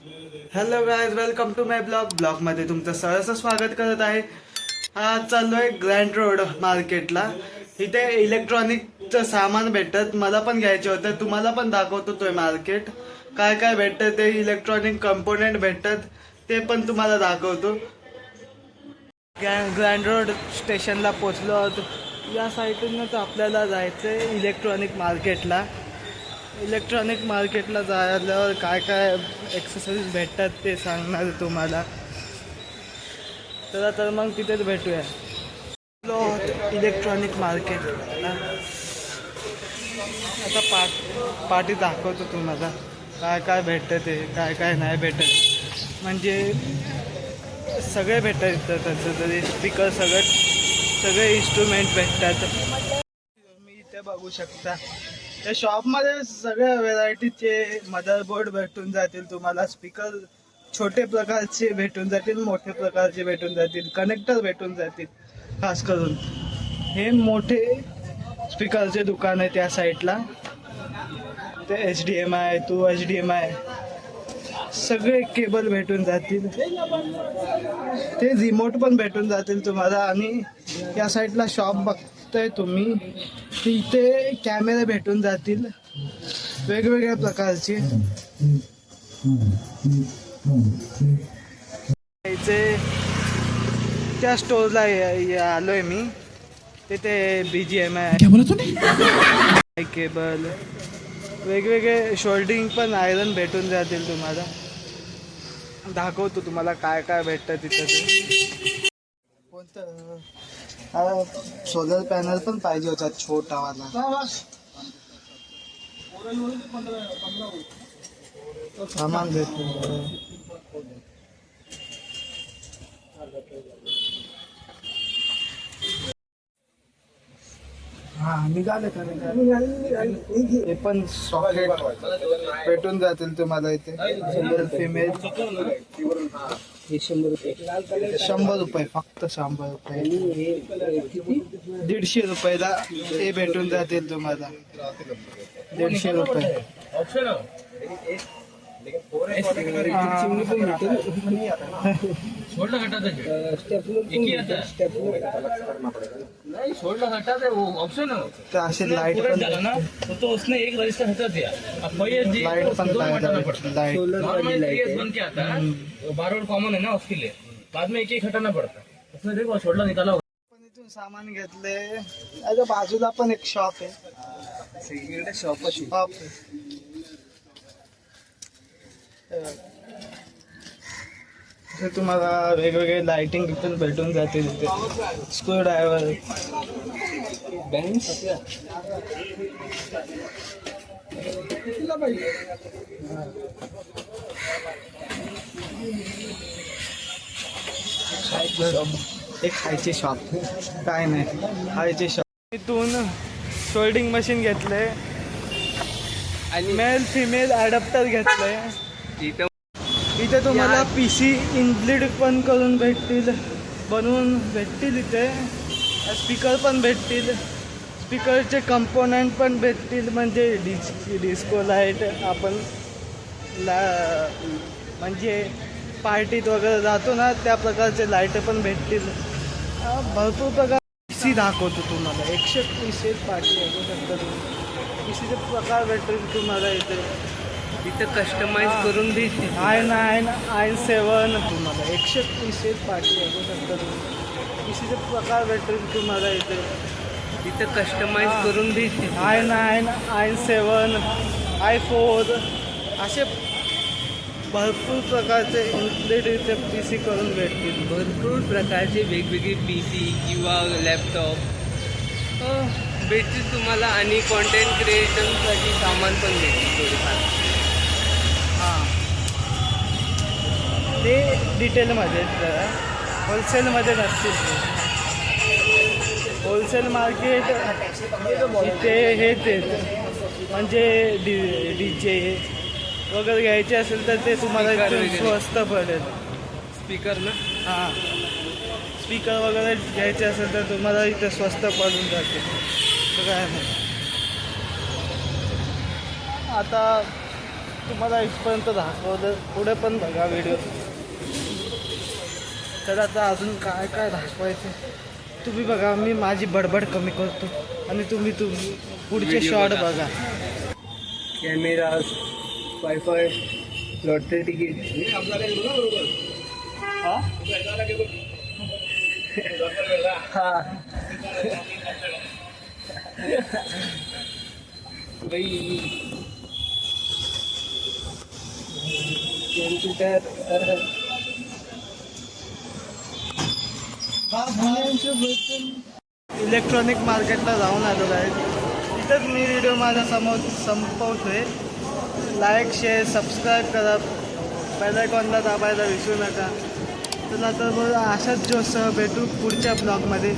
Hello guys, welcome to माय ब्लॉगमध्ये तुमचं सहर्ष स्वागत करत आहे. आज चाललोय ग्रँड रोड मार्केटला. इथे इलेक्ट्रॉनिकचं सामान भेटत, मला पण घ्यायचे होतं. तुम्हाला पण दाखवतो तो मार्केट काय काय भेटतं. ते इलेक्ट्रॉनिक कंपोनेंट भेटतात, ते पण तुम्हाला दाखवतो. ग्रँड रोड स्टेशनला पोचलो आहोत. या साईडूनच आपल्याला जायचं इलेक्ट्रॉनिक मार्केटला. इलेक्ट्रॉनिक मार्केटला जायल्यावर काय काय एक्सेसरीज भेटतात ते सांगणार तुम्हाला. चला तर मग तिथेच भेटूया. इलेक्ट्रॉनिक मार्केटला आता पाठी दाखवतो तुम्हाला काय काय भेटतं ते काय काय नाही भेटत. म्हणजे सगळे भेटतात इथं. तसं तरी स्पीकर सगळे इन्स्ट्रुमेंट भेटतात. तुम्ही इथे बघू शकता. त्या शॉपमध्ये सगळ्या व्हेरायटीचे मदरबोर्ड भेटून जातील तुम्हाला. स्पीकर छोटे प्रकारचे भेटून जातील, मोठे प्रकारचे भेटून जातील, कनेक्टर भेटून जातील. खास करून हे मोठे स्पीकरचे दुकान आहे त्या साईडला. ते HDMI टू HDMI सगळे केबल भेटून जातील. ते रिमोट पण भेटून जातील तुम्हाला. आणि या साईडला शॉप बघताय तुम्ही, इथे कॅमेरे भेटून जातील वेगवेगळ्या प्रकारचे. त्या स्टोरला आलोय मी. तिथे BGMI केबल वेगवेगळे शोल्डिंग पण आयरन भेटून जातील तुम्हाला. दाखवतो तुम्हाला काय काय भेटतं तिथं. ते कोणतं सोलर पॅनल पण पाहिजे होता छोटावाला. सामान भेटून निघाले का हे पण सॉकेट भेटून जातील तुम्हाला इथे. फिमेल 100 रुपये, फक्त 100 रुपये. 150 रुपयाला हे भेटून जातील तुम्हाला. 150 रुपये. असे लाइट पण तो उसने एक रजिस्टर हटा दिया. अब लाइट पण बन के आता है. बार कॉमन है ना उसके लिए. बाद में एक हटाना पड़ता. उसने देखो छोड़ला निकाला. पण इथून सामान घेतले. आता बाजूला पण एक शॉप आहे. शॉप तुम्हाला वेगवेगळे लाइटिंग पण भेटून जाते तिथे. स्क्रू ड्रायव्हर, बेंच, एक खायचे शॉप. काय नाही, खायचे शॉप. इथून सोल्डिंग मशीन घेतले आणि मेल फिमेल अडॅप्टर घेतले. इथे तुम्हाला PC इनबिल्ड पण करून भेटतील, बनवून भेटतील. इथे स्पीकर पण भेटतील, स्पीकरचे कंपोनंट पण भेटतील. म्हणजे डिस्को लाईट आपण म्हणजे पार्टीत वगैरे जातो ना, त्या प्रकारचे लाईट पण भेटतील. भरपूर प्रकार. PC दाखवतो तुम्हाला. 130 पार्टी बघू शकता तुम्ही. PCचे प्रकार भेटतील तुम्हाला इथे. इथं कस्टमाइज करून देते. i9 i7 तुम्हाला 130 पार्टी बघू शकता तुम्ही. PCचे प्रकार भेटतील तुम्हाला इथे. इथं कस्टमाइज करून देते. i9 i7 i4 असे भरपूर प्रकारचे इन्क्लूड इथे PC करून भेटतील. भरपूर प्रकारचे वेगवेगळे PC किंवा लॅपटॉप भेटतील तुम्हाला. आणि कॉन्टेंट क्रिएशनसाठी सामान पण भेटतील थोडीफार. ते डिटेलमध्ये जरा होलसेलमध्ये नसतील. होलसेल मार्केट इथे हेच आहेत. म्हणजे DJ वगैरे घ्यायचे असेल तर ते तुम्हाला स्वस्त पडेल. स्पीकर ना, हां, स्पीकर वगैरे घ्यायचे असेल तर तुम्हाला इथे स्वस्त पडून जाते. तर काय नाही. आता तुम्हाला इथपर्यंत दाखवलं, पुढे पण बघा व्हिडिओ. तर आता अजून काय काय दाखवायचं तुम्ही बघा. मी माझी बडबड कमी करतो आणि तुम्ही पुढचे Video शॉट बघा. बघा. Camera, wifi, lottery ticket. हा इलेक्ट्रॉनिक मार्केटला जाऊन आलो आहे. इथंच मी व्हिडिओ माझा समोर संपवतोय. लाईक, शेअर, सबस्क्राईब करा. बेल आयकॉनला दाबायला विसरू नका. चला तर मग अशाच जोसह भेटू पुढच्या ब्लॉगमध्ये.